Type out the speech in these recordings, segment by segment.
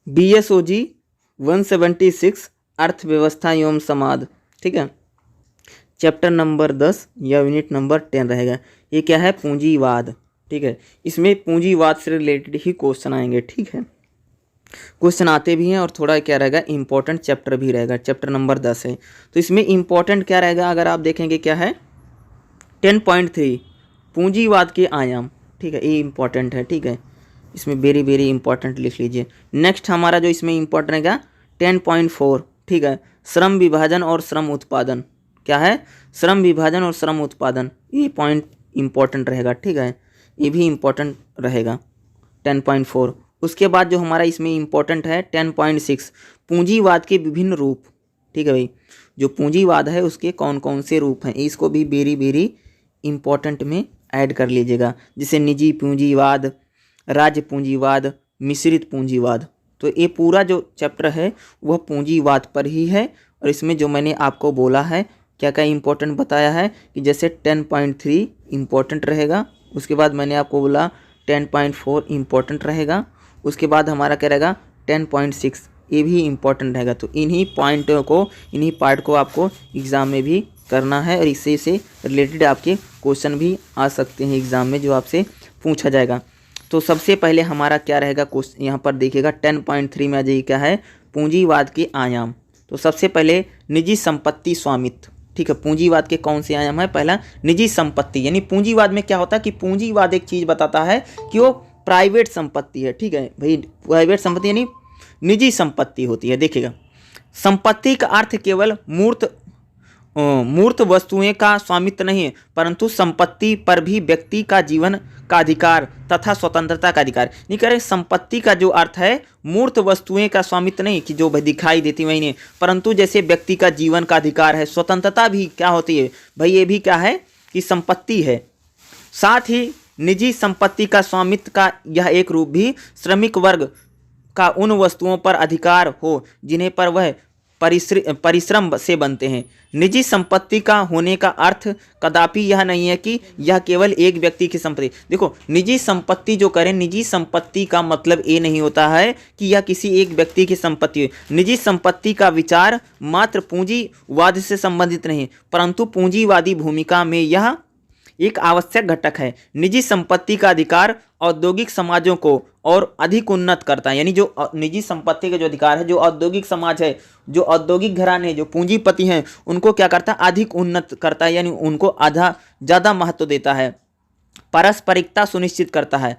BSOG 176 अर्थव्यवस्था एवं समाज, ठीक है। चैप्टर नंबर 10 या यूनिट नंबर 10 रहेगा। ये क्या है? पूंजीवाद, ठीक है। इसमें पूंजीवाद से रिलेटेड ही क्वेश्चन आएंगे, ठीक है। क्वेश्चन आते भी हैं और थोड़ा क्या रहेगा, इंपॉर्टेंट चैप्टर भी रहेगा। चैप्टर नंबर 10 है तो इसमें इंपॉर्टेंट क्या रहेगा, अगर आप देखेंगे क्या है 10.3 पूंजीवाद के आयाम, ठीक है। ये इंपॉर्टेंट है, ठीक है। इसमें वेरी वेरी इंपॉर्टेंट लिख लीजिए। नेक्स्ट हमारा जो इसमें इंपॉर्टेंट रहेगा 10.4, ठीक है, श्रम विभाजन और श्रम उत्पादन। क्या है? श्रम विभाजन और श्रम उत्पादन, ये पॉइंट इंपॉर्टेंट रहेगा, ठीक है। ये भी इंपॉर्टेंट रहेगा 10.4। उसके बाद जो हमारा इसमें इंपॉर्टेंट है 10.6 पूंजीवाद के विभिन्न रूप, ठीक है भाई। जो पूंजीवाद है उसके कौन कौन से रूप हैं, इसको भी वेरी वेरी इंपॉर्टेंट में ऐड कर लीजिएगा। जैसे निजी पूंजीवाद, राज्य पूंजीवाद, मिश्रित पूंजीवाद। तो ये पूरा जो चैप्टर है वह पूंजीवाद पर ही है। और इसमें जो मैंने आपको बोला है क्या क्या इंपॉर्टेंट बताया है कि जैसे 10.3 इंपॉर्टेंट रहेगा, उसके बाद मैंने आपको बोला 10.4 इंपॉर्टेंट रहेगा, उसके बाद हमारा क्या रहेगा 10.6 ये भी इंपॉर्टेंट रहेगा। तो इन्हीं पॉइंटों को, इन्हीं पार्ट को आपको एग्ज़ाम में भी करना है और इससे से रिलेटेड आपके क्वेश्चन भी आ सकते हैं एग्ज़ाम में, जो आपसे पूछा जाएगा। तो सबसे पहले हमारा क्या रहेगा क्वेश्चन, यहाँ पर देखिएगा 10.3 में आ जाइए क्या है, पूंजीवाद के आयाम। तो सबसे पहले निजी संपत्ति स्वामित्व, ठीक है। पूंजीवाद के कौन से आयाम है? पहला निजी संपत्ति, यानी पूंजीवाद में क्या होता है कि पूंजीवाद एक चीज़ बताता है कि वो प्राइवेट संपत्ति है, ठीक है भाई। प्राइवेट संपत्ति यानी निजी संपत्ति होती है। देखिएगा, संपत्ति का अर्थ केवल मूर्त वस्तुएं का स्वामित्व नहीं है, परंतु संपत्ति पर भी व्यक्ति का जीवन का अधिकार तथा स्वतंत्रता का अधिकार। नहीं कह रहे संपत्ति का जो अर्थ है मूर्त वस्तुएं का स्वामित्व नहीं कि जो दिखाई देती वही नहीं, परंतु जैसे व्यक्ति का जीवन का अधिकार है, स्वतंत्रता भी क्या होती है भाई, ये भी क्या है कि संपत्ति है। साथ ही निजी संपत्ति का स्वामित्व का यह एक रूप भी श्रमिक वर्ग का उन वस्तुओं पर अधिकार हो जिन्हें पर वह परिश्रम से बनते हैं। निजी संपत्ति का होने का अर्थ कदापि यह नहीं है कि यह केवल एक व्यक्ति की संपत्ति। देखो, निजी संपत्ति जो करें, निजी संपत्ति का मतलब ये नहीं होता है कि यह किसी एक व्यक्ति की संपत्ति है। निजी संपत्ति का विचार मात्र पूंजीवाद से संबंधित नहीं, परंतु पूंजीवादी भूमिका में यह एक आवश्यक घटक है। निजी संपत्ति का अधिकार औद्योगिक समाजों को और अधिक उन्नत करता है, यानी जो निजी संपत्ति का जो अधिकार है, जो औद्योगिक समाज है, जो औद्योगिक घराने हैं, जो पूंजीपति हैं, उनको क्या करता है, अधिक उन्नत करता है, यानी उनको आधा ज़्यादा महत्व देता है। पारस्परिकता सुनिश्चित करता है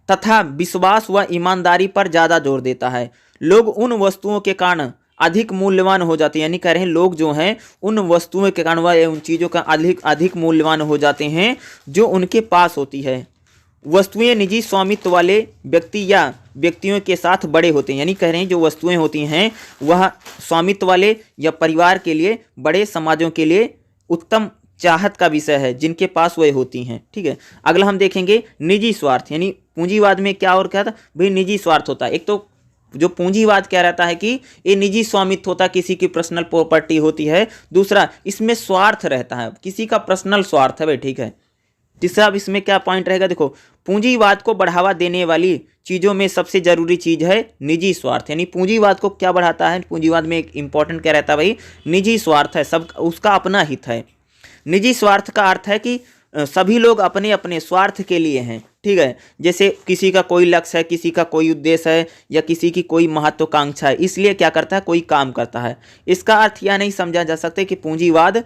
तथा विश्वास व ईमानदारी पर ज़्यादा जोर देता है। लोग उन वस्तुओं के कारण अधिक मूल्यवान हो जाते हैं, यानी कह रहे हैं लोग जो हैं उन वस्तुओं के कारण व उन चीज़ों का अधिक मूल्यवान हो जाते हैं जो उनके पास होती है। वस्तुएं निजी स्वामित्व वाले व्यक्ति या व्यक्तियों के साथ बड़े होते हैं, यानी कह रहे हैं जो वस्तुएं होती हैं वह स्वामित्व वाले या परिवार के लिए, बड़े समाजों के लिए उत्तम चाहत का विषय है जिनके पास वह होती हैं, ठीक है। अगला हम देखेंगे निजी स्वार्थ, यानी पूंजीवाद में क्या और क्या था भाई, निजी स्वार्थ होता है। एक तो जो पूंजीवाद क्या रहता है कि ये निजी स्वामित्व होता है, किसी की पर्सनल प्रॉपर्टी होती है। दूसरा, इसमें स्वार्थ रहता है, किसी का पर्सनल स्वार्थ है भाई, ठीक है। तीसरा, अब इसमें क्या पॉइंट रहेगा, देखो, पूंजीवाद को बढ़ावा देने वाली चीज़ों में सबसे जरूरी चीज़ है निजी स्वार्थ, यानी पूंजीवाद को क्या बढ़ाता है, पूंजीवाद में एक इंपॉर्टेंट क्या रहता है भाई, निजी स्वार्थ है, सब उसका अपना हित है। निजी स्वार्थ का अर्थ है कि सभी लोग अपने अपने स्वार्थ के लिए हैं, ठीक है। जैसे किसी का कोई लक्ष्य है, किसी का कोई उद्देश्य है, या किसी की कोई महत्वाकांक्षा है, इसलिए क्या करता है, कोई काम करता है। इसका अर्थ यह नहीं समझा जा सकता कि पूंजीवाद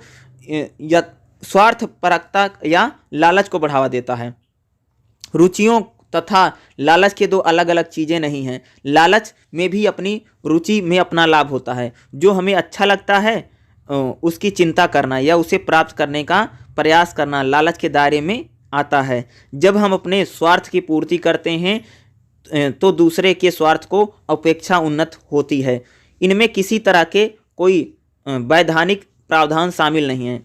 या स्वार्थपरकता या लालच को बढ़ावा देता है। रुचियों तथा लालच के दो अलग अलग चीज़ें नहीं हैं। लालच में भी अपनी रुचि में अपना लाभ होता है। जो हमें अच्छा लगता है उसकी चिंता करना या उसे प्राप्त करने का प्रयास करना लालच के दायरे में आता है। जब हम अपने स्वार्थ की पूर्ति करते हैं तो दूसरे के स्वार्थ को अपेक्षा उन्नत होती है। इनमें किसी तरह के कोई वैधानिक प्रावधान शामिल नहीं है।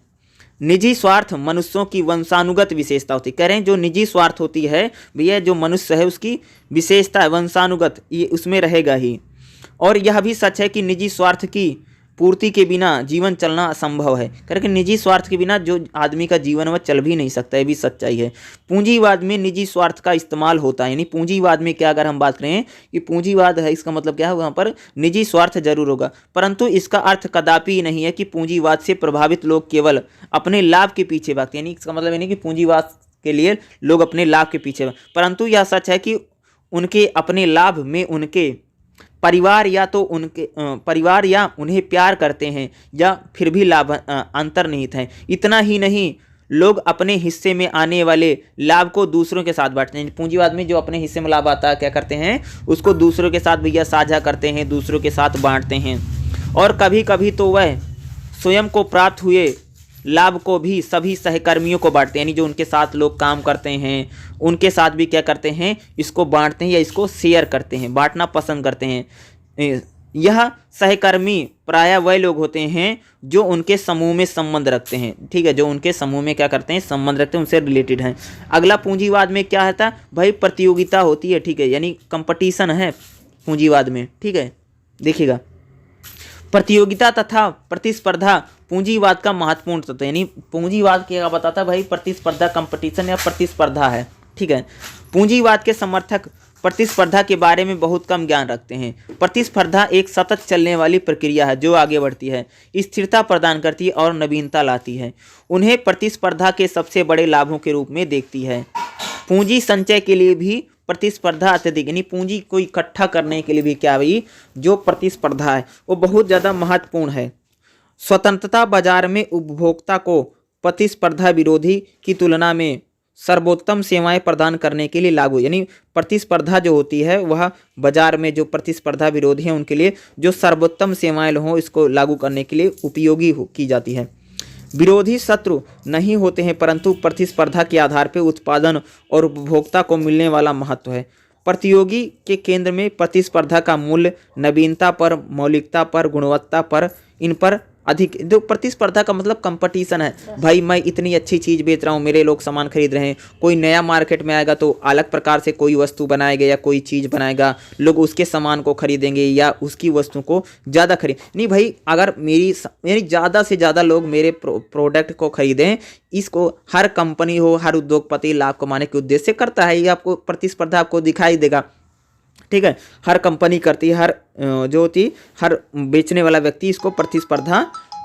निजी स्वार्थ मनुष्यों की वंशानुगत विशेषता होती है। कह रहे हैं जो निजी स्वार्थ होती है भैया, जो मनुष्य है उसकी विशेषता है वंशानुगत, ये उसमें रहेगा ही। और यह भी सच है कि निजी स्वार्थ की पूर्ति के बिना जीवन चलना असंभव है। करके निजी स्वार्थ के बिना जो आदमी का जीवन वह चल भी नहीं सकता, ये भी सच्चाई है। पूंजीवाद में निजी स्वार्थ का इस्तेमाल होता है, यानी पूंजीवाद में क्या अगर हम बात करें कि पूंजीवाद है, इसका मतलब क्या है, वहाँ पर निजी स्वार्थ जरूर होगा, परंतु इसका अर्थ कदापि नहीं है कि पूंजीवाद से प्रभावित लोग केवल अपने लाभ के पीछे भागते, यानी इसका मतलब नहीं कि पूंजीवाद के लिए लोग अपने लाभ के पीछे, परंतु यह सच है कि उनके अपने लाभ में उनके परिवार या तो उनके परिवार या उन्हें प्यार करते हैं या फिर भी लाभ अंतर्निहित हैं। इतना ही नहीं, लोग अपने हिस्से में आने वाले लाभ को दूसरों के साथ बांटते हैं। पूंजीवाद में जो अपने हिस्से में लाभ आता है क्या करते हैं, उसको दूसरों के साथ भैया साझा करते हैं, दूसरों के साथ बांटते हैं। और कभी कभी तो वह स्वयं को प्राप्त हुए लाभ को भी सभी सहकर्मियों को बांटते हैं, यानी जो उनके साथ लोग काम करते हैं उनके साथ भी क्या करते हैं, इसको बांटते हैं या इसको शेयर करते हैं, बांटना पसंद करते हैं। यह सहकर्मी प्रायः वह लोग होते हैं जो उनके समूह में संबंध रखते हैं, ठीक है, जो उनके समूह में क्या करते हैं, संबंध रखते हैं, उनसे रिलेटेड हैं। अगला पूंजीवाद में क्या है भाई, प्रतियोगिता होती है, ठीक है, यानी कंपटीशन है पूंजीवाद में, ठीक है। देखिएगा, प्रतियोगिता तथा प्रतिस्पर्धा पूंजीवाद का महत्वपूर्ण तत्व, यानी पूंजीवाद क्या बताता है भाई, प्रतिस्पर्धा, कंपटीशन या प्रतिस्पर्धा है, ठीक है। पूंजीवाद के समर्थक प्रतिस्पर्धा के बारे में बहुत कम ज्ञान रखते हैं। प्रतिस्पर्धा एक सतत चलने वाली प्रक्रिया है जो आगे बढ़ती है, स्थिरता प्रदान करती है और नवीनता लाती है। उन्हें प्रतिस्पर्धा के सबसे बड़े लाभों के रूप में देखती है। पूंजी संचय के लिए भी प्रतिस्पर्धा अत्यधिक, यानी पूंजी को इकट्ठा करने के लिए भी क्या भाई, जो प्रतिस्पर्धा है वो बहुत ज़्यादा महत्वपूर्ण है। स्वतंत्रता बाजार में उपभोक्ता को प्रतिस्पर्धा विरोधी की तुलना में सर्वोत्तम सेवाएं प्रदान करने के लिए लागू, यानी प्रतिस्पर्धा जो होती है वह बाजार में जो प्रतिस्पर्धा विरोधी हैं उनके लिए जो सर्वोत्तम सेवाएं हों इसको लागू करने के लिए उपयोगी की जाती है। विरोधी शत्रु नहीं होते हैं, परंतु प्रतिस्पर्धा के आधार पर उत्पादन और उपभोक्ता को मिलने वाला महत्व है। प्रतियोगी के केंद्र में प्रतिस्पर्धा का मूल्य नवीनता पर, मौलिकता पर, गुणवत्ता पर, इन पर अधिक, जो प्रतिस्पर्धा का मतलब कंपटीशन है भाई, मैं इतनी अच्छी चीज़ बेच रहा हूँ, मेरे लोग सामान खरीद रहे हैं, कोई नया मार्केट में आएगा तो अलग प्रकार से कोई वस्तु बनाएगा या कोई चीज़ बनाएगा, लोग उसके सामान को खरीदेंगे या उसकी वस्तु को ज़्यादा खरीद नहीं भाई, अगर मेरी ज़्यादा से ज़्यादा लोग मेरे प्रोडक्ट को खरीदें, इसको हर कंपनी हो, हर उद्योगपति लाभ कमाने के उद्देश्य से करता है, ये आपको प्रतिस्पर्धा आपको दिखाई देगा, ठीक है। हर कंपनी करती है, हर जो होती हर बेचने वाला व्यक्ति इसको प्रतिस्पर्धा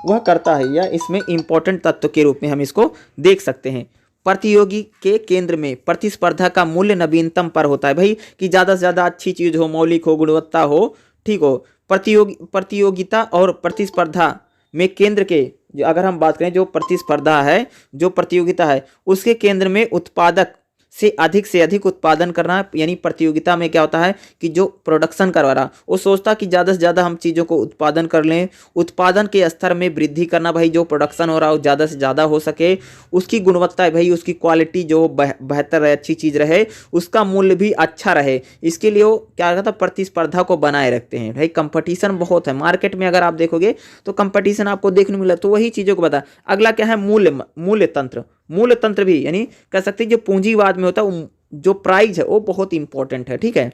वह करता है, या इसमें इम्पोर्टेंट तत्व के रूप में हम इसको देख सकते हैं। प्रतियोगी के केंद्र में प्रतिस्पर्धा का मूल्य नवीनतम पर होता है भाई, कि ज़्यादा से ज़्यादा अच्छी चीज़ हो, मौलिक हो, गुणवत्ता हो, ठीक हो। प्रतियोगिता और प्रतिस्पर्धा में केंद्र के, अगर हम बात करें जो प्रतिस्पर्धा है, जो प्रतियोगिता है, उसके केंद्र में उत्पादक से अधिक उत्पादन करना, यानी प्रतियोगिता में क्या होता है कि जो प्रोडक्शन करवा रहा वो सोचता कि ज़्यादा से ज़्यादा हम चीज़ों को उत्पादन कर लें, उत्पादन के स्तर में वृद्धि करना भाई, जो प्रोडक्शन हो रहा हो ज़्यादा से ज़्यादा हो सके, उसकी गुणवत्ता है भाई, उसकी क्वालिटी जो बेहतर रहे, अच्छी चीज़ रहे, उसका मूल्य भी अच्छा रहे, इसके लिए वो क्या करता है, प्रतिस्पर्धा को बनाए रखते हैं भाई। कंपटीशन बहुत है मार्केट में, अगर आप देखोगे तो कंपटीशन आपको देखने मिला, तो वही चीज़ों को बता। अगला क्या है, मूल्य तंत्र। मूल्य तंत्र भी यानी कह सकते हैं जो पूंजीवाद में होता है, जो प्राइस है वो बहुत इंपॉर्टेंट है, ठीक है।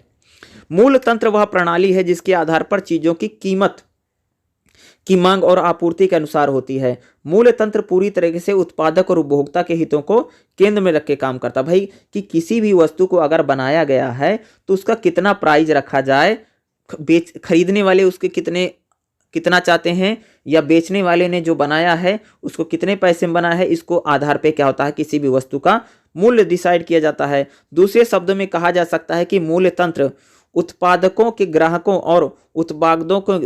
मूल्य तंत्र वह प्रणाली है जिसके आधार पर चीजों की कीमत की मांग और आपूर्ति के अनुसार होती है। मूल्य तंत्र पूरी तरीके से उत्पादक और उपभोक्ता के हितों को केंद्र में रख के काम करता है भाई, कि किसी भी वस्तु को अगर बनाया गया है तो उसका कितना प्राइस रखा जाए, खरीदने वाले उसके कितना चाहते हैं, या बेचने वाले ने जो बनाया है उसको कितने पैसे में बनाया है, इसको आधार पे क्या होता है, किसी भी वस्तु का मूल्य डिसाइड किया जाता है। दूसरे शब्दों में कहा जा सकता है कि मूल्य तंत्र उत्पादकों के ग्राहकों और उत्पादों को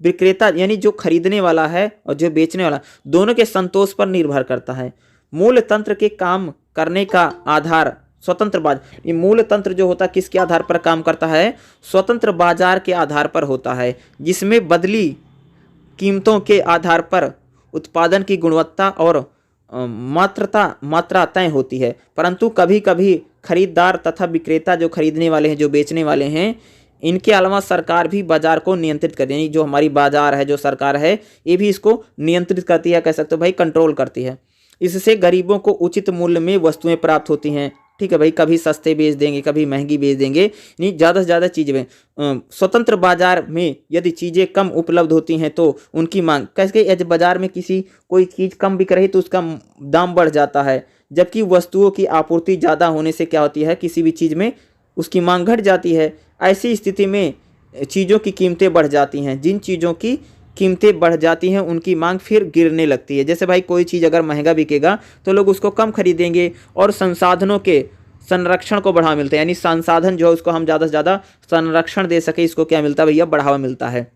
विक्रेता यानी जो खरीदने वाला है और जो बेचने वाला दोनों के संतोष पर निर्भर करता है। मूल्य तंत्र के काम करने का आधार स्वतंत्र बाजार, ये मूल्य तंत्र जो होता है किसके आधार पर काम करता है, स्वतंत्र बाजार के आधार पर होता है, जिसमें बदली कीमतों के आधार पर उत्पादन की गुणवत्ता और मात्रा तय होती है। परंतु कभी कभी खरीदार तथा विक्रेता जो खरीदने वाले हैं, जो बेचने वाले हैं, इनके अलावा सरकार भी बाजार को नियंत्रित करती है, यानी जो हमारी बाजार है, जो सरकार है, ये भी इसको नियंत्रित करती है, कह सकते हो भाई कंट्रोल करती है। इससे गरीबों को उचित मूल्य में वस्तुएं प्राप्त होती हैं। ठीक है भाई, कभी सस्ते बेच देंगे, कभी महंगी बेच देंगे, नहीं ज़्यादा से ज़्यादा चीज़ें। स्वतंत्र बाजार में यदि चीज़ें कम उपलब्ध होती हैं तो उनकी मांग, कैसे यदि बाजार में किसी कोई चीज़ कम बिक रही तो उसका दाम बढ़ जाता है, जबकि वस्तुओं की आपूर्ति ज़्यादा होने से क्या होती है, किसी भी चीज़ में उसकी मांग घट जाती है। ऐसी स्थिति में चीज़ों की कीमतें बढ़ जाती हैं। जिन चीज़ों की कीमतें बढ़ जाती हैं उनकी मांग फिर गिरने लगती है। जैसे भाई कोई चीज़ अगर महंगा बिकेगा तो लोग उसको कम खरीदेंगे और संसाधनों के संरक्षण को बढ़ावा मिलता है, यानी संसाधन जो है उसको हम ज़्यादा से ज़्यादा संरक्षण दे सके, इसको क्या मिलता है भैया, बढ़ावा मिलता है।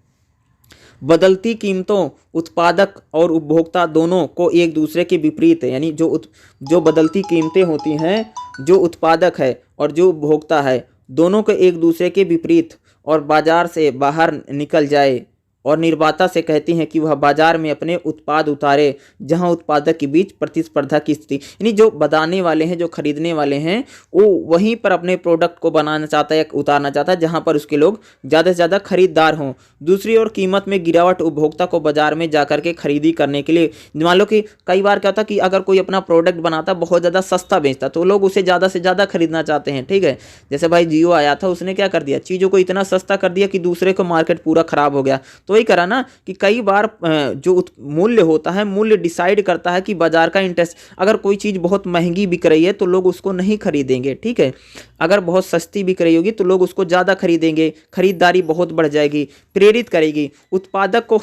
बदलती कीमतों उत्पादक और उपभोक्ता दोनों को एक दूसरे के विपरीत है, यानी जो बदलती कीमतें होती हैं, जो उत्पादक है और जो उपभोक्ता है, दोनों को एक दूसरे के विपरीत और बाजार से बाहर निकल जाए और निर्माता से कहती हैं कि वह बाजार में अपने उत्पाद उतारे जहां उत्पादक के बीच प्रतिस्पर्धा की स्थिति, यानी जो बनाने वाले हैं, जो खरीदने वाले हैं, वो वहीं पर अपने प्रोडक्ट को बनाना चाहता है या उतारना चाहता है जहां पर उसके लोग ज़्यादा से ज़्यादा खरीदार हों। दूसरी ओर कीमत में गिरावट उपभोक्ता को बाजार में जाकर के खरीदी करने के लिए, मान लो कि कई बार क्या होता कि अगर कोई अपना प्रोडक्ट बनाता बहुत ज़्यादा सस्ता बेचता तो लोग उसे ज़्यादा से ज़्यादा खरीदना चाहते हैं, ठीक है। जैसे भाई जियो आया था, उसने क्या कर दिया, चीज़ों को इतना सस्ता कर दिया कि दूसरे को मार्केट पूरा ख़राब हो गया। तो वही करा ना कि कई बार जो मूल्य होता है, मूल्य डिसाइड करता है कि बाजार का इंटरेस्ट। अगर कोई चीज़ बहुत महंगी बिक रही है तो लोग उसको नहीं खरीदेंगे, ठीक है। अगर बहुत सस्ती बिक रही होगी तो लोग उसको ज़्यादा खरीदेंगे, खरीदारी बहुत बढ़ जाएगी, प्रेरित करेगी, उत्पादक को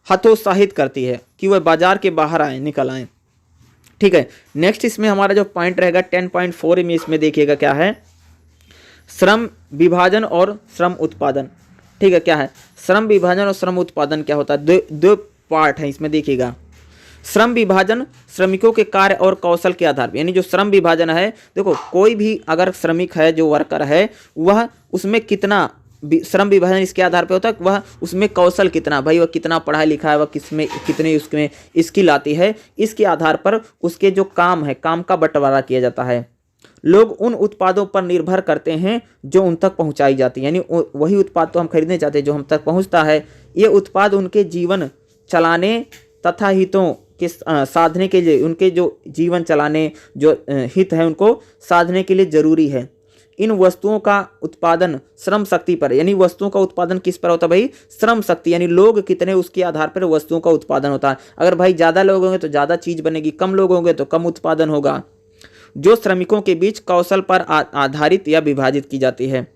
हतोत्साहित करती है कि वह बाजार के बाहर आए, निकल आए, ठीक है। नेक्स्ट इसमें हमारा जो पॉइंट रहेगा 10.4 में, इसमें देखिएगा क्या है, श्रम विभाजन और श्रम उत्पादन, ठीक है। क्या है श्रम विभाजन और श्रम उत्पादन, क्या होता है, दो पार्ट है इसमें, देखिएगा। श्रम विभाजन श्रमिकों के कार्य और कौशल के आधार पर, यानी जो श्रम विभाजन है, देखो कोई भी अगर श्रमिक है, जो वर्कर है, वह उसमें कितना, श्रम विभाजन इसके आधार पर होता है वह उसमें कौशल कितना, भाई वह कितना पढ़ा लिखा है, वह किसमें कितने उसमें स्किल आती है, इसके आधार पर उसके जो काम है, काम का बंटवारा किया जाता है। लोग उन उत्पादों पर निर्भर करते हैं जो उन तक पहुंचाई जाती है, यानी वही उत्पाद तो हम खरीदने चाहते हैं जो हम तक पहुंचता है। ये उत्पाद उनके जीवन चलाने तथा हितों के साधने के लिए, उनके जो जीवन चलाने जो हित है उनको साधने के लिए जरूरी है। इन वस्तुओं का उत्पादन श्रम शक्ति पर, यानी वस्तुओं का उत्पादन किस पर होता है भाई, श्रम शक्ति, यानी लोग कितने, उसके आधार पर वस्तुओं का उत्पादन होता है। अगर भाई ज़्यादा लोग होंगे तो ज़्यादा चीज़ बनेगी, कम लोग होंगे तो कम उत्पादन होगा। जो श्रमिकों के बीच कौशल पर आधारित या विभाजित की जाती है।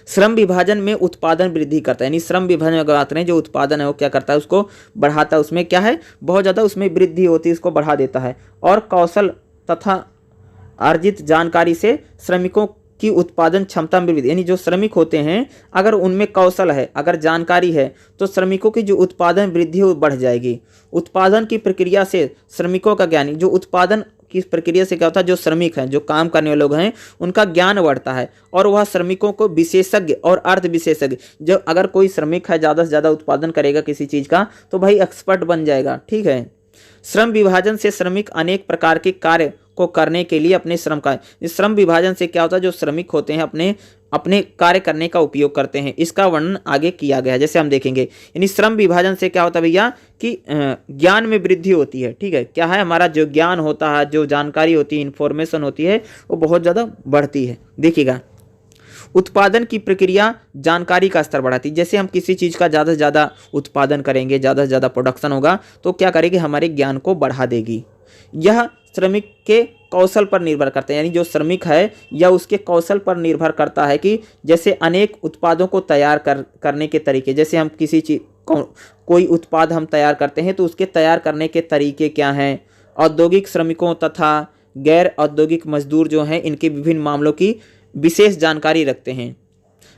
श्रम विभाजन में उत्पादन वृद्धि करता है, यानी श्रम विभाजन अगर बात करें, जो उत्पादन है वो क्या करता है, उसको बढ़ाता है, उसमें क्या है, बहुत ज़्यादा उसमें वृद्धि होती है, इसको बढ़ा देता है। और कौशल तथा अर्जित जानकारी से श्रमिकों की उत्पादन क्षमता में वृद्धि, यानी जो श्रमिक होते हैं अगर उनमें कौशल है, अगर जानकारी है, तो श्रमिकों की जो उत्पादन वृद्धि है वो बढ़ जाएगी। उत्पादन की प्रक्रिया से श्रमिकों का ज्ञान, जो उत्पादन की प्रक्रिया से क्या होता है, जो श्रमिक हैं, जो काम करने वाले लोग हैं, उनका ज्ञान बढ़ता है और वह श्रमिकों को विशेषज्ञ और अर्ध विशेषज्ञ, जो अगर कोई श्रमिक है ज़्यादा से ज़्यादा उत्पादन करेगा किसी चीज़ का तो भाई एक्सपर्ट बन जाएगा, ठीक है। श्रम विभाजन से श्रमिक अनेक प्रकार के कार्य को करने के लिए अपने श्रम का, इस श्रम विभाजन से क्या होता है, जो श्रमिक होते हैं अपने कार्य करने का उपयोग करते हैं। इसका वर्णन आगे किया गया है, जैसे हम देखेंगे। यानी श्रम विभाजन से क्या होता है भैया कि ज्ञान में वृद्धि होती है, ठीक है। क्या है, हमारा जो ज्ञान होता है, जो जानकारी होती है, इंफॉर्मेशन होती है, वो बहुत ज़्यादा बढ़ती है। देखिएगा, उत्पादन की प्रक्रिया जानकारी का स्तर बढ़ाती है। जैसे हम किसी चीज़ का ज़्यादा से ज़्यादा उत्पादन करेंगे, ज़्यादा से ज़्यादा प्रोडक्शन होगा तो क्या करेगी, हमारे ज्ञान को बढ़ा देगी। यह श्रमिक के कौशल पर निर्भर करता है, यानी जो श्रमिक है या उसके कौशल पर निर्भर करता है कि जैसे अनेक उत्पादों को तैयार करने के तरीके, जैसे हम किसी चीज़ कोई उत्पाद हम तैयार करते हैं तो उसके तैयार करने के तरीके क्या हैं। औद्योगिक श्रमिकों तथा गैर औद्योगिक मजदूर जो हैं, इनके विभिन्न मामलों की विशेष जानकारी रखते हैं।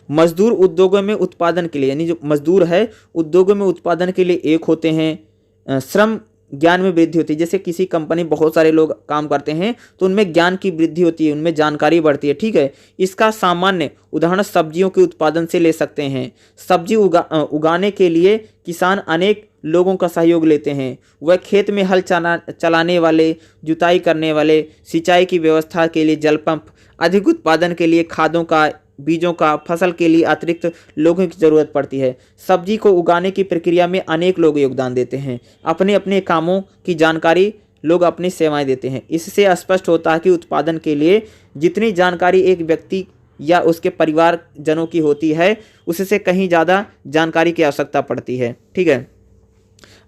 मजदूर उद्योगों में उत्पादन के लिए, यानी जो मजदूर है उद्योगों में उत्पादन के लिए एक होते हैं। श्रम ज्ञान में वृद्धि होती है, जैसे किसी कंपनी बहुत सारे लोग काम करते हैं तो उनमें ज्ञान की वृद्धि होती है, उनमें जानकारी बढ़ती है, ठीक है। इसका सामान्य उदाहरण सब्जियों के उत्पादन से ले सकते हैं। सब्जी उगाने के लिए किसान अनेक लोगों का सहयोग लेते हैं। वह खेत में हल चलाने वाले, जुताई करने वाले, सिंचाई की व्यवस्था के लिए जल पंप, अधिक उत्पादन के लिए खादों का, बीजों का, फसल के लिए अतिरिक्त लोगों की ज़रूरत पड़ती है। सब्जी को उगाने की प्रक्रिया में अनेक लोग योगदान देते हैं। अपने अपने कामों की जानकारी लोग अपनी सेवाएं देते हैं। इससे स्पष्ट होता है कि उत्पादन के लिए जितनी जानकारी एक व्यक्ति या उसके परिवारजनों की होती है, उससे कहीं ज़्यादा जानकारी की आवश्यकता पड़ती है। ठीक है।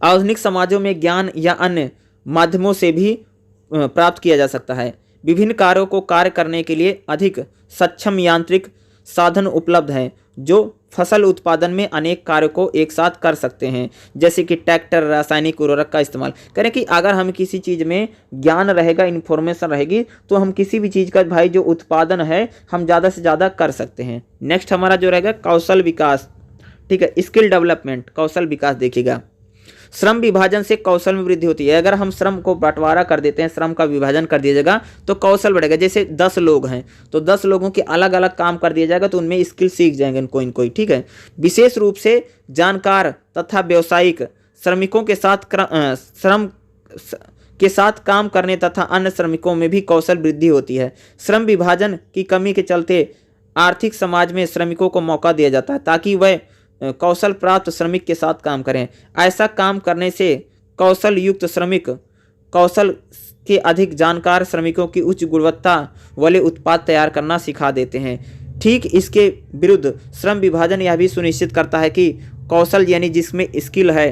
आधुनिक समाजों में ज्ञान या अन्य माध्यमों से भी प्राप्त किया जा सकता है। विभिन्न कार्यों को कार्य करने के लिए अधिक सक्षम यांत्रिक साधन उपलब्ध हैं जो फसल उत्पादन में अनेक कार्यों को एक साथ कर सकते हैं, जैसे कि ट्रैक्टर, रासायनिक उर्वरक का इस्तेमाल करें। कि अगर हम किसी चीज़ में ज्ञान रहेगा, इन्फॉर्मेशन रहेगी, तो हम किसी भी चीज़ का भाई जो उत्पादन है हम ज़्यादा से ज़्यादा कर सकते हैं। नेक्स्ट हमारा जो रहेगा कौशल विकास। ठीक है, स्किल डेवलपमेंट, कौशल विकास देखिएगा। श्रम विभाजन से कौशल में वृद्धि होती है। अगर हम श्रम को बंटवारा कर देते हैं, श्रम का विभाजन कर दिया जाएगा तो कौशल बढ़ेगा। जैसे 10 लोग हैं तो 10 लोगों के अलग अलग काम कर दिया जाएगा तो उनमें स्किल सीख जाएंगे कोई। ठीक है। विशेष रूप से जानकार तथा व्यावसायिक श्रमिकों के साथ श्रम के साथ काम करने तथा अन्य श्रमिकों में भी कौशल वृद्धि होती है। श्रम विभाजन की कमी के चलते आर्थिक समाज में श्रमिकों को मौका दिया जाता है ताकि वह कौशल प्राप्त श्रमिक के साथ काम करें। ऐसा काम करने से कौशल युक्त श्रमिक कौशल के अधिक जानकार श्रमिकों की उच्च गुणवत्ता वाले उत्पाद तैयार करना सिखा देते हैं। ठीक इसके विरुद्ध श्रम विभाजन यह भी सुनिश्चित करता है कि कौशल यानी जिसमें स्किल है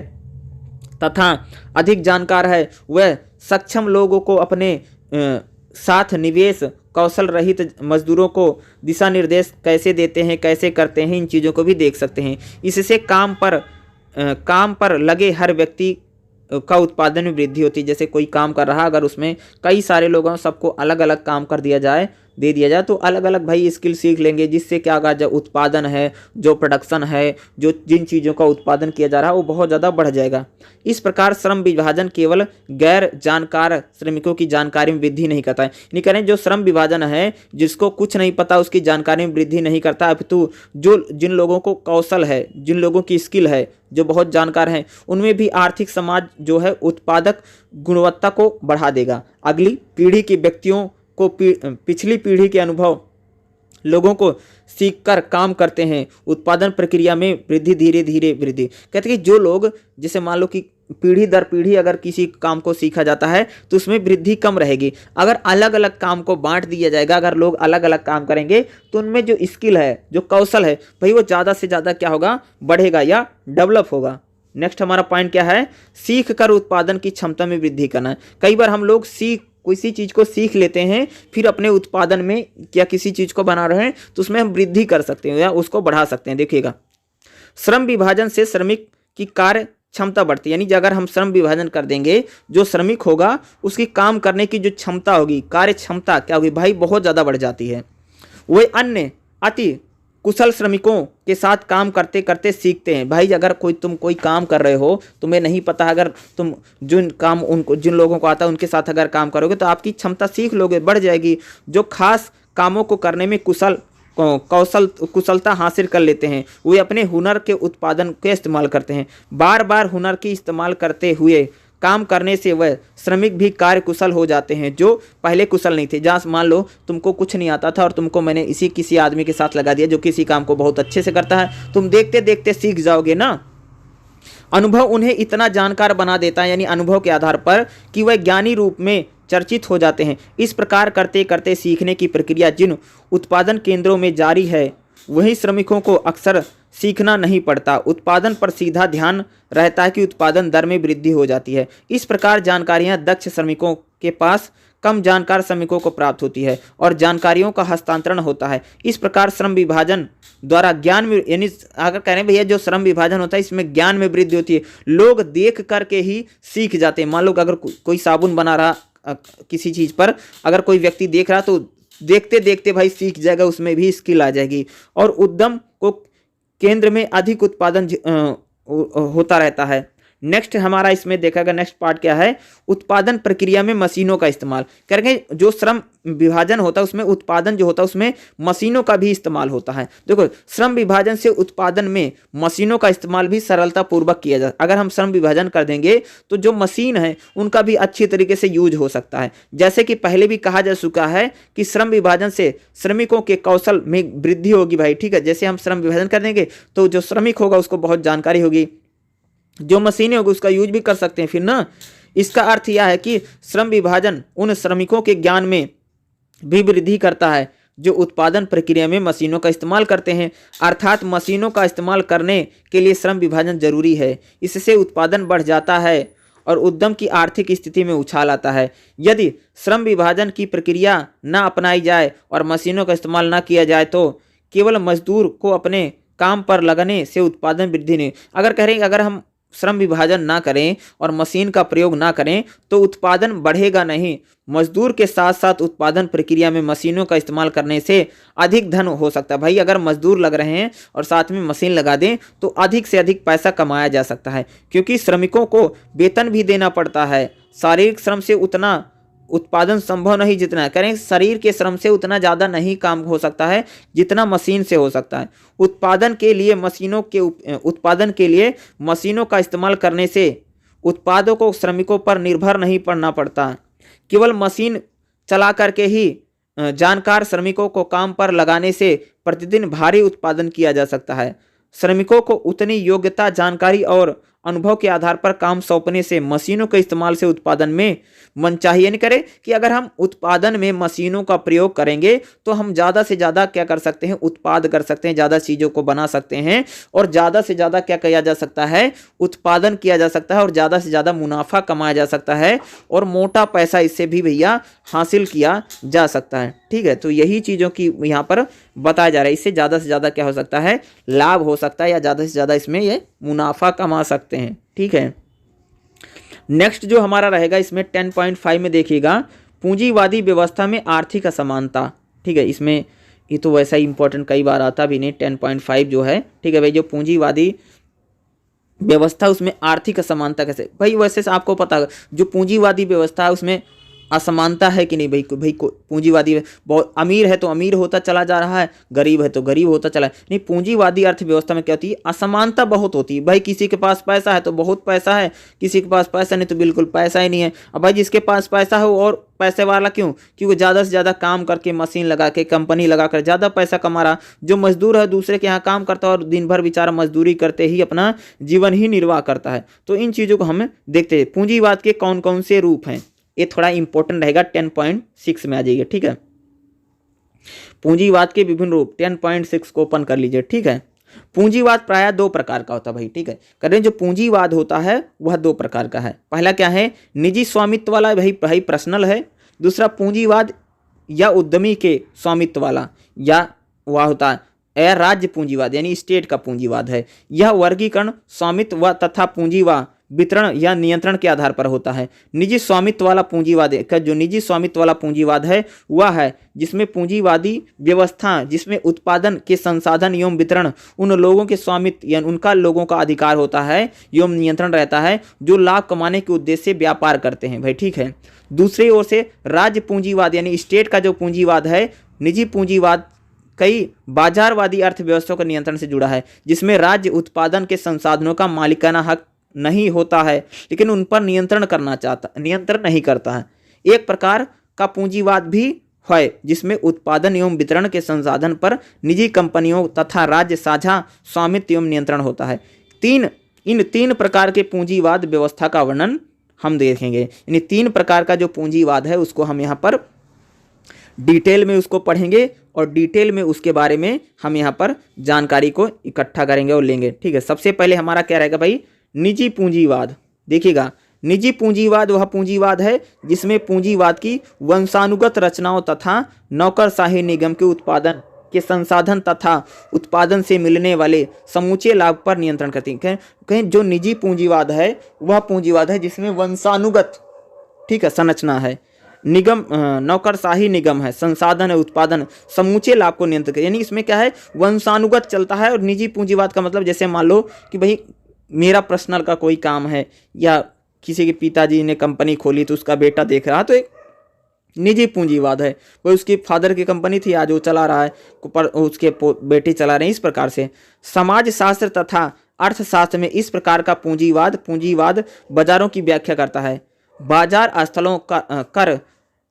तथा अधिक जानकार है वह सक्षम लोगों को अपने साथ निवेश कौशल रहित मजदूरों को दिशा निर्देश कैसे देते हैं, कैसे करते हैं, इन चीज़ों को भी देख सकते हैं। इससे काम पर लगे हर व्यक्ति का उत्पादन में वृद्धि होती है। जैसे कोई काम कर रहा, अगर उसमें कई सारे लोगों सबको अलग अलग काम दे दिया जाए तो अलग अलग भाई स्किल सीख लेंगे, जिससे क्या होगा, जो उत्पादन है, जो प्रोडक्शन है, जो जिन चीज़ों का उत्पादन किया जा रहा है वो बहुत ज़्यादा बढ़ जाएगा। इस प्रकार श्रम विभाजन केवल गैर जानकार श्रमिकों की जानकारी में वृद्धि नहीं करता है। नहीं करें जो श्रम विभाजन है, जिसको कुछ नहीं पता उसकी जानकारी में वृद्धि नहीं करता, अपितु जिन लोगों को कौशल है, जिन लोगों की स्किल है, जो बहुत जानकार हैं, उनमें भी आर्थिक समाज जो है उत्पादक गुणवत्ता को बढ़ा देगा। अगली पीढ़ी के व्यक्तियों को पिछली पीढ़ी के अनुभव लोगों को सीखकर काम करते हैं। उत्पादन प्रक्रिया में वृद्धि धीरे धीरे वृद्धि कहते हैं कि जो लोग, जैसे मान लो कि पीढ़ी दर पीढ़ी अगर किसी काम को सीखा जाता है तो उसमें वृद्धि कम रहेगी। अगर अलग अलग काम को बांट दिया जाएगा, अगर लोग अलग अलग काम करेंगे तो उनमें जो स्किल है, जो कौशल है भाई, वो ज़्यादा से ज़्यादा क्या होगा, बढ़ेगा या डेवलप होगा। नेक्स्ट हमारा पॉइंट क्या है, सीख कर उत्पादन की क्षमता में वृद्धि करना है। कई बार हम लोग किसी चीज़ को सीख लेते हैं, फिर अपने उत्पादन में क्या किसी चीज़ को बना रहे हैं तो उसमें हम वृद्धि कर सकते हैं या उसको बढ़ा सकते हैं। देखिएगा, श्रम विभाजन से श्रमिक की कार्य क्षमता बढ़ती है। यानी अगर हम श्रम विभाजन कर देंगे, जो श्रमिक होगा उसकी काम करने की जो क्षमता होगी, कार्य क्षमता क्या होगी भाई, बहुत ज़्यादा बढ़ जाती है। वे अन्य अति कुशल श्रमिकों के साथ काम करते करते सीखते हैं। भाई अगर तुम कोई काम कर रहे हो, तुम्हें नहीं पता, अगर तुम जिन लोगों को आता है उनके साथ अगर काम करोगे तो आपकी क्षमता सीख लोगे, बढ़ जाएगी। जो खास कामों को करने में कुशलता हासिल कर लेते हैं, वे अपने हुनर के उत्पादन के इस्तेमाल करते हैं। बार बार हुनर की इस्तेमाल करते हुए काम करने से वह श्रमिक भी कार्य कुशल हो जाते हैं जो पहले कुशल नहीं थे। जहाँ मान लो तुमको कुछ नहीं आता था और तुमको मैंने किसी आदमी के साथ लगा दिया जो किसी काम को बहुत अच्छे से करता है, तुम देखते देखते सीख जाओगे ना। अनुभव उन्हें इतना जानकार बना देता है, यानी अनुभव के आधार पर, कि वह ज्ञानी रूप में चर्चित हो जाते हैं। इस प्रकार करते करते सीखने की प्रक्रिया जिन उत्पादन केंद्रों में जारी है वहीं श्रमिकों को अक्सर सीखना नहीं पड़ता। उत्पादन पर सीधा ध्यान रहता है कि उत्पादन दर में वृद्धि हो जाती है। इस प्रकार जानकारियां दक्ष श्रमिकों के पास कम जानकार श्रमिकों को प्राप्त होती है और जानकारियों का हस्तांतरण होता है। इस प्रकार श्रम विभाजन द्वारा ज्ञान में, यानी अगर कह रहे हैं भैया जो श्रम विभाजन होता है इसमें ज्ञान में वृद्धि होती है। लोग देख करके ही सीख जाते हैं। मान लो अगर कोई साबुन बना रहा किसी चीज़ पर, अगर कोई व्यक्ति देख रहा तो देखते देखते भाई सीख जाएगा, उसमें भी स्किल आ जाएगी और उद्यम को केंद्र में अधिक उत्पादन होता रहता है। नेक्स्ट हमारा इसमें देखा गया, नेक्स्ट पार्ट क्या है, उत्पादन प्रक्रिया में मशीनों का इस्तेमाल करेंगे। जो श्रम विभाजन होता है उसमें उत्पादन जो होता है उसमें मशीनों का भी इस्तेमाल होता है। देखो, श्रम विभाजन से उत्पादन में मशीनों का इस्तेमाल भी सरलता पूर्वक किया जाता है। अगर हम श्रम विभाजन कर देंगे तो जो मशीन है उनका भी अच्छी तरीके से यूज हो सकता है। जैसे कि पहले भी कहा जा चुका है कि श्रम विभाजन से श्रमिकों के कौशल में वृद्धि होगी भाई, ठीक है। जैसे हम श्रम विभाजन कर देंगे तो जो श्रमिक होगा उसको बहुत जानकारी होगी, जो मशीनें होगी उसका यूज भी कर सकते हैं फिर ना। इसका अर्थ यह है कि श्रम विभाजन उन श्रमिकों के ज्ञान में भी वृद्धि करता है जो उत्पादन प्रक्रिया में मशीनों का इस्तेमाल करते हैं, अर्थात मशीनों का इस्तेमाल करने के लिए श्रम विभाजन जरूरी है। इससे उत्पादन बढ़ जाता है और उद्यम की आर्थिक स्थिति में उछाल आता है। यदि श्रम विभाजन की प्रक्रिया न अपनाई जाए और मशीनों का इस्तेमाल न किया जाए तो केवल मजदूर को अपने काम पर लगने से उत्पादन वृद्धि नहीं। अगर कह रहे हैं अगर हम श्रम विभाजन ना करें और मशीन का प्रयोग ना करें तो उत्पादन बढ़ेगा नहीं। मजदूर के साथ साथ उत्पादन प्रक्रिया में मशीनों का इस्तेमाल करने से अधिक धन हो सकता है। भाई अगर मजदूर लग रहे हैं और साथ में मशीन लगा दें तो अधिक से अधिक पैसा कमाया जा सकता है, क्योंकि श्रमिकों को वेतन भी देना पड़ता है। शारीरिक श्रम से उतना उत्पादन संभव नहीं जितना करें, शरीर के श्रम से उतना ज़्यादा नहीं काम हो सकता है जितना मशीन से हो सकता है। उत्पादन के लिए मशीनों का इस्तेमाल करने से उत्पादों को श्रमिकों पर निर्भर नहीं पड़ना पड़ता। केवल मशीन चला करके ही जानकार श्रमिकों को काम पर लगाने से प्रतिदिन भारी उत्पादन किया जा सकता है। श्रमिकों को उतनी योग्यता, जानकारी और अनुभव के आधार पर काम सौंपने से मशीनों के इस्तेमाल से उत्पादन में मनचाही नहीं करे कि अगर हम उत्पादन में मशीनों का प्रयोग करेंगे तो हम ज़्यादा से ज़्यादा क्या कर सकते हैं, उत्पाद कर सकते हैं, ज़्यादा चीज़ों को बना सकते हैं और ज़्यादा से ज़्यादा क्या किया जा सकता है, उत्पादन किया जा सकता है और ज़्यादा से ज़्यादा मुनाफा कमाया जा सकता है और मोटा पैसा इससे भी भैया हासिल किया जा सकता है। ठीक है, तो यही चीज़ों की यहाँ पर बताया जा रहा है। इससे ज़्यादा से ज़्यादा क्या हो सकता है, लाभ हो सकता है या ज़्यादा से ज़्यादा इसमें ये मुनाफा कमा सकते हैं। ठीक है, नेक्स्ट जो हमारा रहेगा इसमें 10.5 में देखिएगा, पूंजीवादी व्यवस्था में आर्थिक असमानता। ठीक है, इसमें ये तो वैसा ही इंपॉर्टेंट कई बार आता भी नहीं 10.5 जो है। ठीक है भाई, जो पूंजीवादी व्यवस्था उसमें आर्थिक असमानता कैसे, भाई वैसे से आपको पता है जो पूंजीवादी व्यवस्था है उसमें असमानता है कि नहीं भाई। पूंजीवादी बहुत अमीर है तो अमीर होता चला जा रहा है, गरीब है तो गरीब होता चला नहीं। पूंजीवादी अर्थव्यवस्था में क्या होती है, असमानता बहुत होती है। भाई किसी के पास पैसा है तो बहुत पैसा है, किसी के पास पैसा नहीं तो बिल्कुल पैसा ही नहीं है। अब भाई जिसके पास पैसा है वो और पैसे वाला क्यों, क्योंकि ज़्यादा से ज़्यादा काम करके मशीन लगा के कंपनी लगा कर ज़्यादा पैसा कमा रहा। जो मजदूर है दूसरे के यहाँ काम करता है और दिन भर बेचारा मजदूरी करते ही अपना जीवन ही निर्वाह करता है। तो इन चीज़ों को हम देखते हैं। पूंजीवाद के कौन कौन से रूप हैं, ये थोड़ा इंपॉर्टेंट रहेगा, 10.6 में आ जाइए। ठीक है, पूंजीवाद के विभिन्न रूप 10.6 को ओपन कर लीजिए। ठीक है, पूंजीवाद प्रायः दो प्रकार का होता है भाई। ठीक है, करें जो पूंजीवाद होता है वह दो प्रकार का है। पहला क्या है, निजी स्वामित्व वाला, भाई पर्सनल है। दूसरा पूंजीवाद या उद्यमी के स्वामित्व वाला, या वह होता है राज्य पूंजीवाद यानी स्टेट का पूंजीवाद है। यह वर्गीकरण स्वामित्व तथा पूंजी व वितरण या नियंत्रण के आधार पर होता है। निजी स्वामित्व वाला पूंजीवाद का जो निजी स्वामित्व वाला पूंजीवाद है वह है जिसमें पूंजीवादी व्यवस्था, जिसमें उत्पादन के संसाधन एवं वितरण उन लोगों के स्वामित्व या उनका लोगों का अधिकार होता है एवं नियंत्रण रहता है जो लाभ कमाने के उद्देश्य से व्यापार करते हैं भाई। ठीक है, दूसरी ओर से राज्य पूंजीवाद यानी स्टेट का जो पूंजीवाद है, निजी पूंजीवाद कई बाजारवादी अर्थव्यवस्था के नियंत्रण से जुड़ा है, जिसमें राज्य उत्पादन के संसाधनों का मालिकाना हक नहीं होता है लेकिन उन पर नियंत्रण नहीं करता है। एक प्रकार का पूंजीवाद भी है जिसमें उत्पादन एवं वितरण के संसाधन पर निजी कंपनियों तथा राज्य साझा स्वामित्व एवं नियंत्रण होता है। इन तीन प्रकार के पूंजीवाद व्यवस्था का वर्णन हम देखेंगे। इन तीन प्रकार का जो पूंजीवाद है उसको हम यहाँ पर डिटेल में उसको पढ़ेंगे और डिटेल में उसके बारे में हम यहाँ पर जानकारी को इकट्ठा करेंगे और लेंगे। ठीक है, सबसे पहले हमारा क्या रहेगा भाई, निजी पूंजीवाद। देखिएगा, निजी पूंजीवाद वह पूंजीवाद है जिसमें पूंजीवाद की वंशानुगत रचनाओं तथा नौकरशाही निगम के उत्पादन के संसाधन तथा उत्पादन से मिलने वाले समूचे लाभ पर नियंत्रण करती है। कहीं जो निजी पूंजीवाद है वह पूंजीवाद है जिसमें वंशानुगत, ठीक है, संरचना है, निगम नौकरशाही निगम है, संसाधन है, उत्पादन, समूचे लाभ को नियंत्रित करे। यानी इसमें क्या है, वंशानुगत चलता है। और निजी पूंजीवाद का मतलब जैसे मान लो कि भाई मेरा पर्सनल का कोई काम है या किसी के पिताजी ने कंपनी खोली तो उसका बेटा देख रहा, तो एक निजी पूंजीवाद है। वो उसकी फादर की कंपनी थी, आज वो चला रहा है, पर उसके बेटे चला रहे हैं। इस प्रकार से समाज शास्त्र तथा अर्थशास्त्र में इस प्रकार का पूंजीवाद बाजारों की व्याख्या करता है। बाजार स्थलों का कर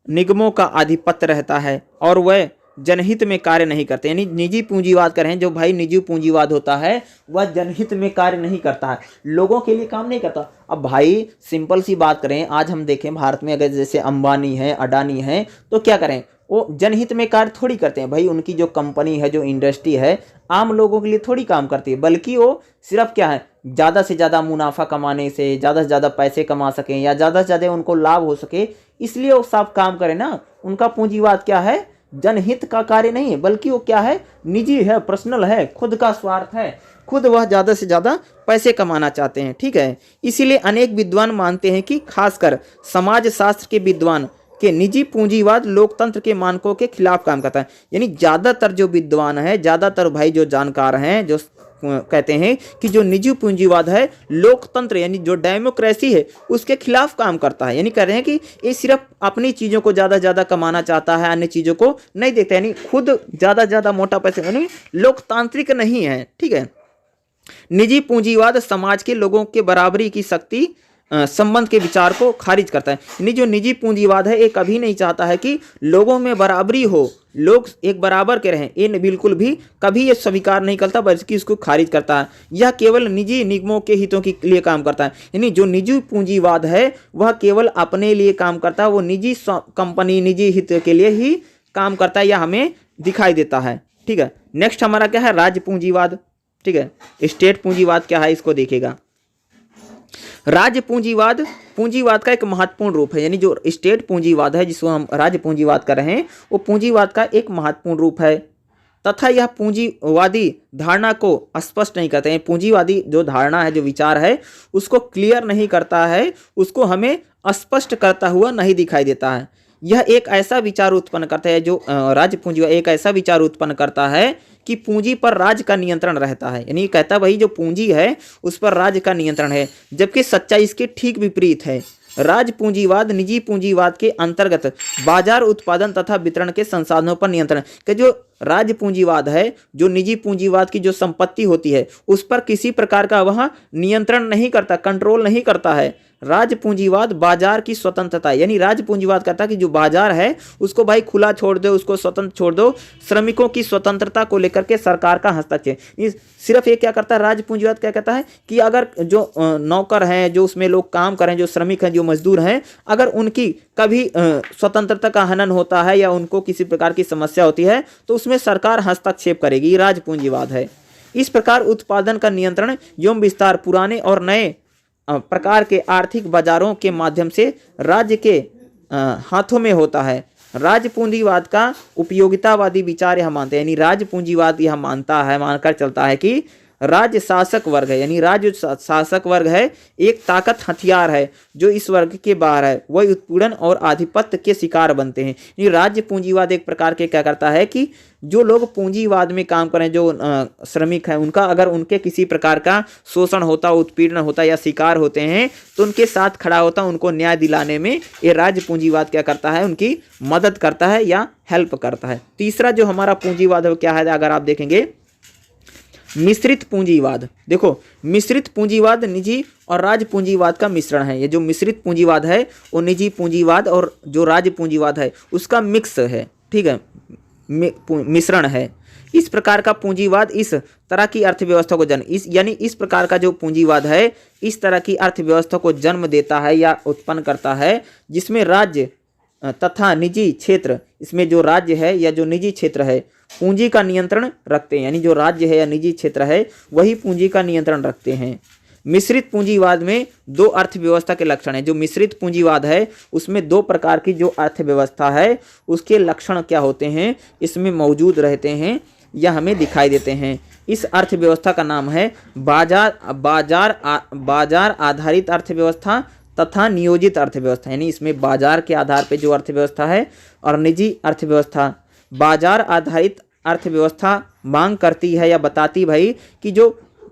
निगमों का आधिपत्य रहता है और वह जनहित में कार्य नहीं करते। यानी निजी पूंजीवाद कर रहे हैं, जो भाई निजी पूंजीवाद होता है वह जनहित में कार्य नहीं करता है, लोगों के लिए काम नहीं करता। अब भाई सिंपल सी बात करें, आज हम देखें भारत में अगर जैसे अंबानी है, अडानी है, तो क्या करें, वो जनहित में कार्य थोड़ी करते हैं भाई। उनकी जो कंपनी है, जो इंडस्ट्री है, आम लोगों के लिए थोड़ी काम करती है, बल्कि वो सिर्फ क्या है, ज़्यादा से ज़्यादा मुनाफा कमाने से, ज़्यादा से ज़्यादा पैसे कमा सकें या ज़्यादा से ज़्यादा उनको लाभ हो सके, इसलिए वो सब काम करें ना। उनका पूंजीवाद क्या है, जनहित का कार्य नहीं है, बल्कि वो क्या है, निजी है, पर्सनल है, खुद का स्वार्थ है, खुद वह ज़्यादा से ज़्यादा पैसे कमाना चाहते हैं। ठीक है, इसीलिए अनेक विद्वान मानते हैं कि खासकर समाजशास्त्र के विद्वान कि निजी पूंजीवाद लोकतंत्र के मानकों के खिलाफ काम करता है। यानी ज़्यादातर जो विद्वान है, ज़्यादातर भाई जो जानकार हैं, जो कहते हैं कि जो निजी पूंजीवाद है लोकतंत्र यानी जो डेमोक्रेसी है उसके खिलाफ काम करता है। यानी कह रहे हैं कि ये सिर्फ अपनी चीज़ों को ज़्यादा ज़्यादा कमाना चाहता है, अन्य चीज़ों को नहीं देखता, यानी खुद ज़्यादा ज़्यादा मोटा पैसे, यानी लोकतांत्रिक नहीं है। ठीक है, निजी पूंजीवाद समाज के लोगों के बराबरी की शक्ति संबंध के विचार को खारिज करता है। यानी जो निजी पूंजीवाद है ये कभी नहीं चाहता है कि लोगों में बराबरी हो, लोग एक बराबर के रहें, ये बिल्कुल भी कभी ये स्वीकार नहीं करता, बल्कि इसको खारिज करता है। यह केवल निजी निगमों के हितों के लिए काम करता है। यानी जो निजी पूंजीवाद है वह केवल अपने लिए काम करता है, वो निजी कंपनी, निजी हित के लिए ही काम करता है, यह हमें दिखाई देता है। ठीक है, नेक्स्ट हमारा क्या है, राज्य पूंजीवाद। ठीक है, स्टेट पूंजीवाद क्या है इसको देखेगा। राज्य पूंजीवाद पूंजीवाद का एक महत्वपूर्ण रूप है। यानी जो स्टेट पूंजीवाद है जिसको हम राज्य पूंजीवाद कर रहे हैं, वो पूंजीवाद का एक महत्वपूर्ण रूप है तथा यह पूंजीवादी धारणा को स्पष्ट नहीं करते हैं। पूंजीवादी जो धारणा है, जो विचार है, उसको क्लियर नहीं करता है, उसको हमें स्पष्ट करता हुआ नहीं दिखाई देता है। यह एक ऐसा विचार उत्पन्न करता है, जो राज्य पूंजीवाद एक ऐसा विचार उत्पन्न करता है कि पूंजी पर राज्य का नियंत्रण रहता है। यानी कहता भाई जो पूंजी है उस पर राज्य का नियंत्रण है, जबकि सच्चाई इसके ठीक विपरीत है। राज्य पूंजीवाद निजी पूंजीवाद के अंतर्गत बाजार उत्पादन तथा वितरण के संसाधनों पर नियंत्रण कि जो राज्य पूंजीवाद है, जो निजी पूंजीवाद की जो संपत्ति होती है उस पर किसी प्रकार का वह नियंत्रण नहीं करता, कंट्रोल नहीं करता है। राज्य पूंजीवाद बाजार की स्वतंत्रता, यानी राज्य पूंजीवाद कहता है कि जो बाजार है उसको भाई खुला छोड़ दो, उसको स्वतंत्र छोड़ दो। श्रमिकों की स्वतंत्रता को लेकर के सरकार का हस्तक्षेप, सिर्फ ये क्या करता है, राज्य पूंजीवाद क्या कहता है कि अगर जो नौकर हैं, जो उसमें लोग काम करें, जो श्रमिक हैं, जो मजदूर हैं, अगर उनकी कभी स्वतंत्रता का हनन होता है या उनको किसी प्रकार की समस्या होती है तो उसमें सरकार हस्तक्षेप करेगी, ये राज्य पूंजीवाद है। इस प्रकार उत्पादन का नियंत्रण एवं विस्तार पुराने और नए प्रकार के आर्थिक बाजारों के माध्यम से राज्य के हाथों में होता है। राज्य पूंजीवाद का उपयोगितावादी विचार यह मानते हैं, यानी राज्य पूंजीवाद यह मानकर चलता है कि राज्य शासक वर्ग है, यानी राज्य शासक वर्ग है एक ताकत हथियार है जो इस वर्ग के बाहर है, वह उत्पीड़न और आधिपत्य के शिकार बनते हैं। यानी राज्य पूंजीवाद एक प्रकार के क्या करता है कि जो लोग पूंजीवाद में काम करें, जो श्रमिक हैं, उनका अगर उनके किसी प्रकार का शोषण होता, उत्पीड़न होता या शिकार होते हैं तो उनके साथ खड़ा होता, उनको न्याय दिलाने में ये राज्य पूंजीवाद क्या करता है, उनकी मदद करता है या हेल्प करता है। तीसरा जो हमारा पूंजीवाद है वो क्या है, अगर आप देखेंगे मिश्रित पूंजीवाद। देखो मिश्रित पूंजीवाद निजी और राज्य पूंजीवाद का मिश्रण है। ये जो मिश्रित पूंजीवाद है वो निजी पूंजीवाद और जो राज्य पूंजीवाद है उसका मिक्स है। ठीक है, मिश्रण है। इस प्रकार का पूंजीवाद इस तरह की अर्थव्यवस्था को यानी इस प्रकार का जो पूंजीवाद है इस तरह की अर्थव्यवस्था को जन्म देता है या उत्पन्न करता है जिसमें राज्य तथा निजी क्षेत्र, इसमें जो राज्य है या जो निजी क्षेत्र है पूंजी का नियंत्रण रखते हैं। यानी जो राज्य है या निजी क्षेत्र है वही पूंजी का नियंत्रण रखते हैं। मिश्रित पूंजीवाद में दो अर्थव्यवस्था के लक्षण हैं। जो मिश्रित पूंजीवाद है उसमें दो प्रकार की जो अर्थव्यवस्था है उसके लक्षण क्या होते हैं, इसमें मौजूद रहते हैं या हमें दिखाई देते हैं। इस अर्थव्यवस्था का नाम है बाजार आधारित अर्थव्यवस्था तथा नियोजित अर्थव्यवस्था। यानी इसमें बाजार के आधार पर जो अर्थव्यवस्था है और निजी अर्थव्यवस्था। बाजार आधारित अर्थव्यवस्था मांग करती है या बताती भाई कि जो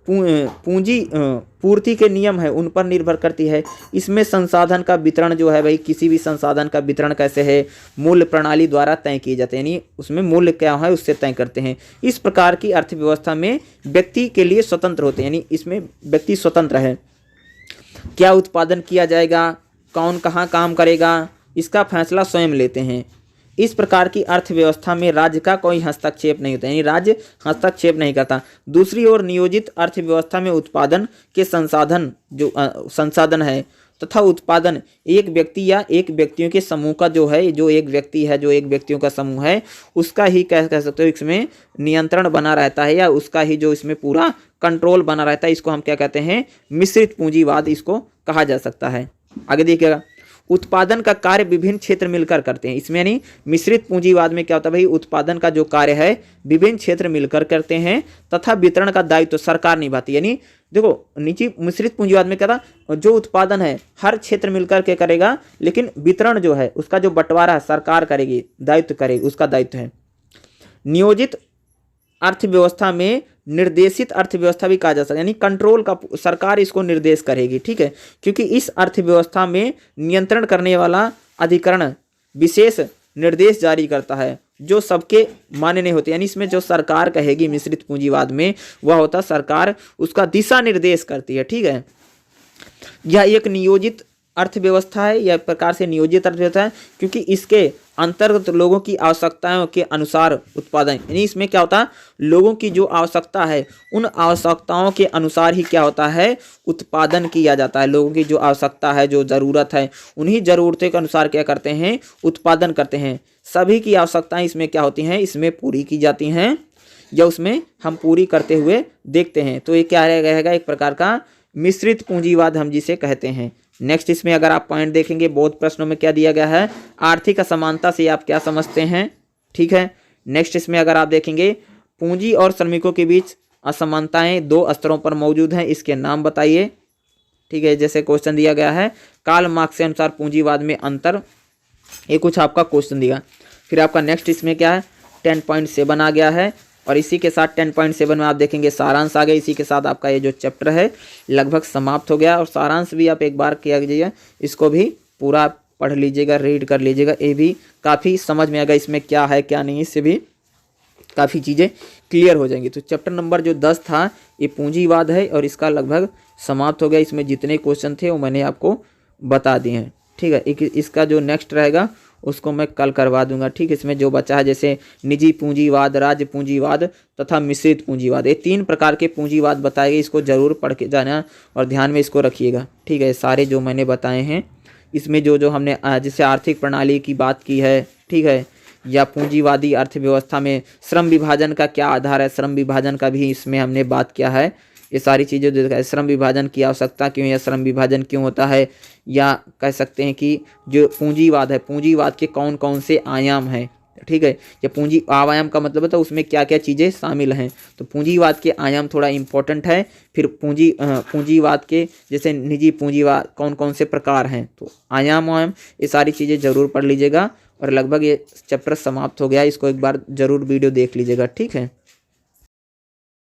पूंजी पूर्ति के नियम है उन पर निर्भर करती है। इसमें संसाधन का वितरण जो है भाई, किसी भी संसाधन का वितरण कैसे है, मूल्य प्रणाली द्वारा तय किए जाते हैं, यानी उसमें मूल्य क्या है उससे तय करते हैं। इस प्रकार की अर्थव्यवस्था में व्यक्ति के लिए स्वतंत्र होते हैं, यानी इसमें व्यक्ति स्वतंत्र है। क्या उत्पादन किया जाएगा, कौन कहाँ काम करेगा, इसका फैसला स्वयं लेते हैं। इस प्रकार की अर्थव्यवस्था में राज्य का कोई हस्तक्षेप नहीं होता, यानी राज्य हस्तक्षेप नहीं करता। दूसरी ओर नियोजित अर्थव्यवस्था में उत्पादन के संसाधन है तथा उत्पादन एक व्यक्ति या एक व्यक्तियों के समूह का जो एक व्यक्ति है, जो एक व्यक्तियों का समूह है, उसका ही कह सकते हो इसमें नियंत्रण बना रहता है, या उसका ही जो इसमें पूरा कंट्रोल बना रहता है। इसको हम क्या कहते हैं? मिश्रित पूंजीवाद इसको कहा जा सकता है। आगे देखिएगा, उत्पादन का कार्य विभिन्न क्षेत्र मिलकर करते हैं। इसमें यानी मिश्रित पूंजीवाद में क्या होता है भाई? उत्पादन का जो कार्य है विभिन्न क्षेत्र मिलकर करते हैं तथा वितरण का दायित्व सरकार निभाती है। यानी देखो, नीचे मिश्रित पूंजीवाद में क्या था? जो उत्पादन है हर क्षेत्र मिलकर के करेगा, लेकिन वितरण जो है उसका जो बंटवारा सरकार करेगी, दायित्व करेगी, उसका दायित्व है। नियोजित अर्थव्यवस्था में निर्देशित अर्थव्यवस्था भी कहा जा सकता है, यानी कंट्रोल का सरकार इसको निर्देश करेगी, ठीक है, क्योंकि इस अर्थव्यवस्था में नियंत्रण करने वाला अधिकरण विशेष निर्देश जारी करता है जो सबके मान्य नहीं होते। यानी इसमें जो सरकार कहेगी मिश्रित पूंजीवाद में, वह होता सरकार, उसका दिशा निर्देश करती है, ठीक है। यह एक नियोजित अर्थव्यवस्था है, यह प्रकार से नियोजित अर्थव्यवस्था है क्योंकि इसके अंतर्गत लोगों की आवश्यकताओं के अनुसार उत्पादन, यानी इसमें क्या होता है? लोगों की जो आवश्यकता है उन आवश्यकताओं के अनुसार ही क्या होता है? उत्पादन किया जाता है। लोगों की जो आवश्यकता है, जो ज़रूरत है, उन्हीं ज़रूरतों के अनुसार क्या करते हैं? उत्पादन करते हैं। सभी की आवश्यकताएं इसमें क्या होती हैं? इसमें पूरी की जाती हैं, या उसमें हम पूरी करते हुए देखते हैं। तो ये क्या रहेगा? एक प्रकार का मिश्रित पूंजीवाद हम जिसे कहते हैं। नेक्स्ट इसमें अगर आप पॉइंट देखेंगे, बहुत प्रश्नों में क्या दिया गया है? आर्थिक असमानता से आप क्या समझते हैं, ठीक है। नेक्स्ट इसमें अगर आप देखेंगे, पूंजी और श्रमिकों के बीच असमानताएं 2 स्तरों पर मौजूद हैं, इसके नाम बताइए, ठीक है। जैसे क्वेश्चन दिया गया है कार्ल मार्क्स के अनुसार पूंजीवाद में अंतर, ये कुछ आपका क्वेश्चन दिया। फिर आपका नेक्स्ट इसमें क्या है? 10.7 आ गया है, और इसी के साथ 10.7 में आप देखेंगे सारांश आ गया। इसी के साथ आपका ये जो चैप्टर है लगभग समाप्त हो गया, और सारांश भी आप एक बार किया कीजिएगा, इसको भी पूरा पढ़ लीजिएगा, रीड कर लीजिएगा, ये भी काफ़ी समझ में आएगा इसमें क्या है क्या नहीं, इससे भी काफ़ी चीज़ें क्लियर हो जाएंगी। तो चैप्टर नंबर जो 10 था ये पूंजीवाद है, और इसका लगभग समाप्त हो गया। इसमें जितने क्वेश्चन थे वो मैंने आपको बता दिए हैं, ठीक है। इसका जो नेक्स्ट रहेगा उसको मैं कल करवा दूंगा, ठीक है। इसमें जो बचा है जैसे निजी पूंजीवाद, राज्य पूंजीवाद तथा मिश्रित पूंजीवाद, ये 3 प्रकार के पूंजीवाद बताए गए। इसको जरूर पढ़ के जाना और ध्यान में इसको रखिएगा, ठीक है। सारे जो मैंने बताए हैं इसमें जो हमने जैसे आर्थिक प्रणाली की बात की है, ठीक है, या पूंजीवादी अर्थव्यवस्था में श्रम विभाजन का क्या आधार है, श्रम विभाजन का भी इसमें हमने बात किया है। ये सारी चीज़ें जो श्रम विभाजन की आवश्यकता क्यों, या श्रम विभाजन क्यों होता है, या कह सकते हैं कि जो पूंजीवाद है, पूंजीवाद के कौन कौन से आयाम हैं, ठीक है। या पूंजी आयाम का मतलब होता है उसमें क्या क्या चीज़ें शामिल हैं। तो पूंजीवाद के आयाम थोड़ा इम्पोर्टेंट है। फिर पूंजीवाद के जैसे निजी पूंजीवाद कौन कौन से प्रकार हैं, तो आयाम ये सारी चीज़ें ज़रूर पढ़ लीजिएगा। और लगभग ये चैप्टर समाप्त हो गया, इसको एक बार ज़रूर वीडियो देख लीजिएगा, ठीक है।